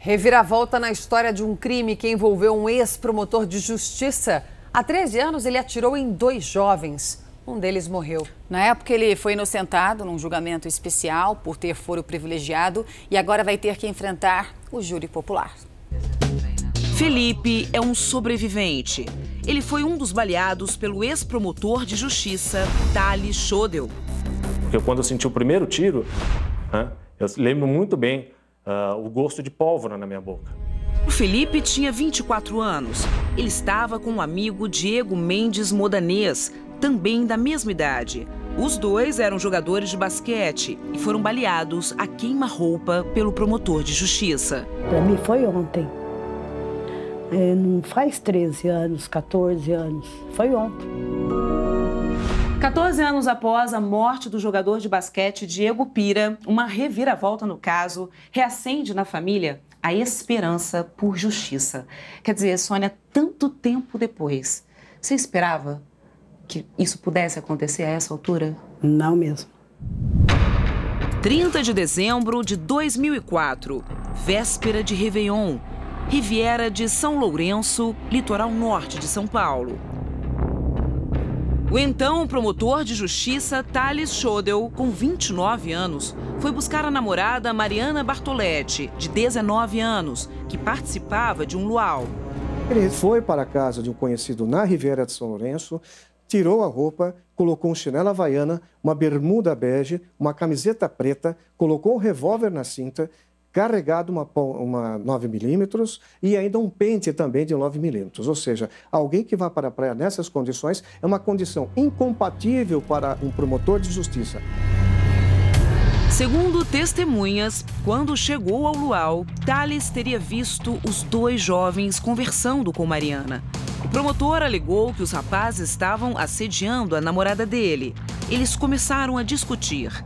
Reviravolta na história de um crime que envolveu um ex-promotor de justiça. Há 13 anos, ele atirou em 2 jovens. Um deles morreu. Na época, ele foi inocentado num julgamento especial por ter foro privilegiado e agora vai ter que enfrentar o júri popular. Felipe é um sobrevivente. Ele foi um dos baleados pelo ex-promotor de justiça, Thales Schodel. Porque quando eu senti o primeiro tiro, eu lembro muito bem o gosto de pólvora na minha boca. O Felipe tinha 24 anos. Ele estava com um amigo, Diego Mendes Modanês, também da mesma idade. Os dois eram jogadores de basquete e foram baleados a queima-roupa pelo promotor de justiça. Para mim foi ontem. Não faz 13 anos, 14 anos. Foi ontem. 14 anos após a morte do jogador de basquete Diego Pira, uma reviravolta no caso reacende na família a esperança por justiça. Quer dizer, Sônia, tanto tempo depois, você esperava que isso pudesse acontecer a essa altura? Não mesmo. 30 de dezembro de 2004, véspera de Réveillon, Riviera de São Lourenço, litoral norte de São Paulo. O então promotor de justiça Thales Schodel, com 29 anos, foi buscar a namorada Mariana Bartoletti, de 19 anos, que participava de um luau. Ele foi para a casa de um conhecido na Riviera de São Lourenço, tirou a roupa, colocou um chinelo havaiana, uma bermuda bege, uma camiseta preta, colocou um revólver na cinta, carregado uma 9mm e ainda um pente também de 9mm. Ou seja, alguém que vai para a praia nessas condições é uma condição incompatível para um promotor de justiça. Segundo testemunhas, quando chegou ao luau, Thales teria visto os 2 jovens conversando com Mariana. O promotor alegou que os rapazes estavam assediando a namorada dele. Eles começaram a discutir.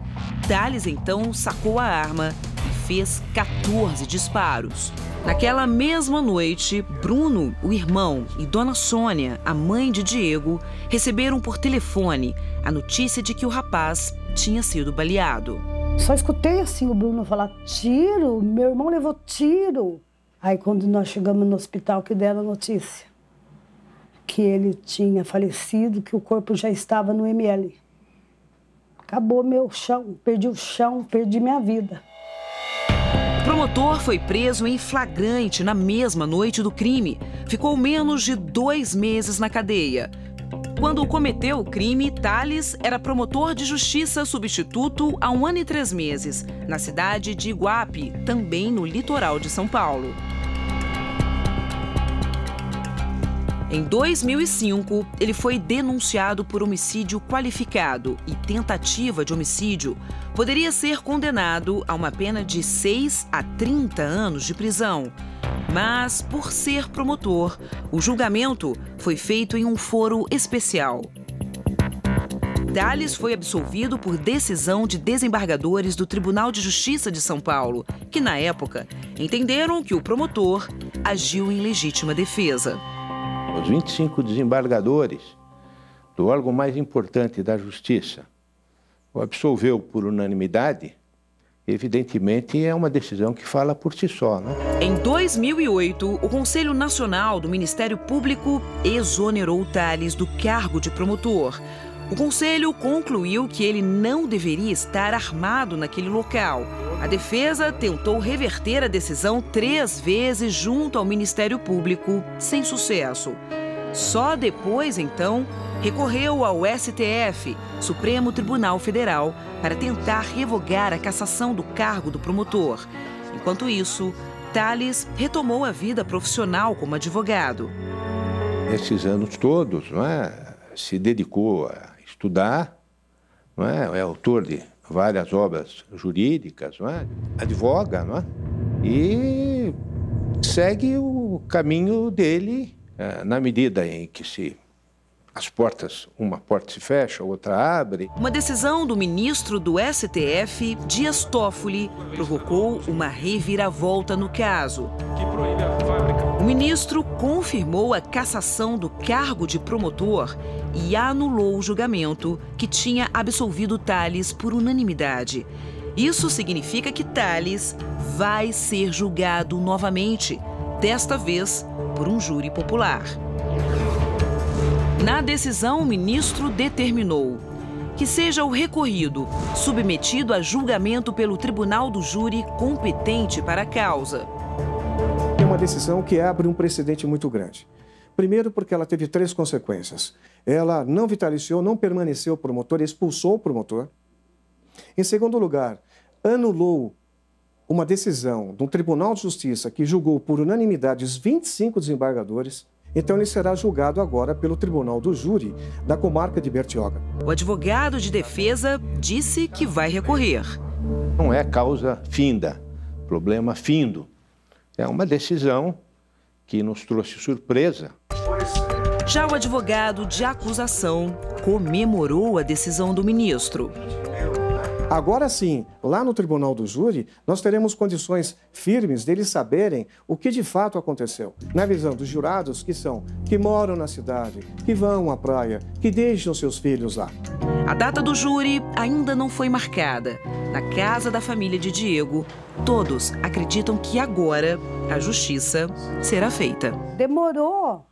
Thales então sacou a arma e fez 14 disparos. Naquela mesma noite, Bruno, o irmão, e Dona Sônia, a mãe de Diego, receberam por telefone a notícia de que o rapaz tinha sido baleado. Só escutei assim o Bruno falar, tiro, meu irmão levou tiro. Aí quando nós chegamos no hospital que deram a notícia que ele tinha falecido, que o corpo já estava no ML. Acabou meu chão, perdi minha vida. O promotor foi preso em flagrante na mesma noite do crime. Ficou menos de 2 meses na cadeia. Quando cometeu o crime, Thales era promotor de justiça substituto há 1 ano e 3 meses, na cidade de Iguape, também no litoral de São Paulo. Em 2005, ele foi denunciado por homicídio qualificado e tentativa de homicídio. Poderia ser condenado a uma pena de 6 a 30 anos de prisão. Mas, por ser promotor, o julgamento foi feito em um foro especial. Thales foi absolvido por decisão de desembargadores do Tribunal de Justiça de São Paulo, que, na época, entenderam que o promotor agiu em legítima defesa. Os 25 desembargadores do órgão mais importante da Justiça o absolveu por unanimidade. Evidentemente, é uma decisão que fala por si só, né? Em 2008, o Conselho Nacional do Ministério Público exonerou Thales do cargo de promotor. O Conselho concluiu que ele não deveria estar armado naquele local. A defesa tentou reverter a decisão 3 vezes junto ao Ministério Público, sem sucesso. Só depois, então, recorreu ao STF, Supremo Tribunal Federal, para tentar revogar a cassação do cargo do promotor. Enquanto isso, Thales retomou a vida profissional como advogado. Nesses anos todos, se dedicou a estudar, é autor de várias obras jurídicas, advoga, e segue o caminho dele na medida em que uma porta se fecha, a outra abre. Uma decisão do ministro do STF, Dias Toffoli, provocou uma reviravolta no caso. O ministro confirmou a cassação do cargo de promotor e anulou o julgamento que tinha absolvido Thales por unanimidade. Isso significa que Tales vai ser julgado novamente, desta vez por um júri popular. Na decisão, o ministro determinou que seja o recorrido submetido a julgamento pelo tribunal do júri competente para a causa. É uma decisão que abre um precedente muito grande. Primeiro, porque ela teve 3 consequências. Ela não vitaliciou, não permaneceu o promotor, expulsou o promotor. Em segundo lugar, anulou uma decisão de um Tribunal de Justiça que julgou por unanimidade os 25 desembargadores. Então ele será julgado agora pelo Tribunal do Júri da comarca de Bertioga. O advogado de defesa disse que vai recorrer. Não é causa finda, problema findo. É uma decisão que nos trouxe surpresa. Já o advogado de acusação comemorou a decisão do ministro. Agora sim, lá no Tribunal do Júri, nós teremos condições firmes deles saberem o que de fato aconteceu. Na visão dos jurados, que moram na cidade, que vão à praia, que deixam seus filhos lá. A data do júri ainda não foi marcada. Na casa da família de Diego, todos acreditam que agora a justiça será feita. Demorou,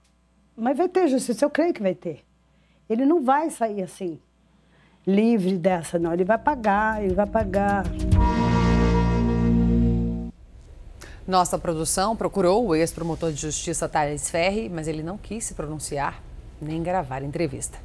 mas vai ter justiça, eu creio que vai ter. Ele não vai sair assim, livre dessa, não. Ele vai pagar, ele vai pagar. Nossa produção procurou o ex-promotor de justiça Tales Ferri, mas ele não quis se pronunciar nem gravar a entrevista.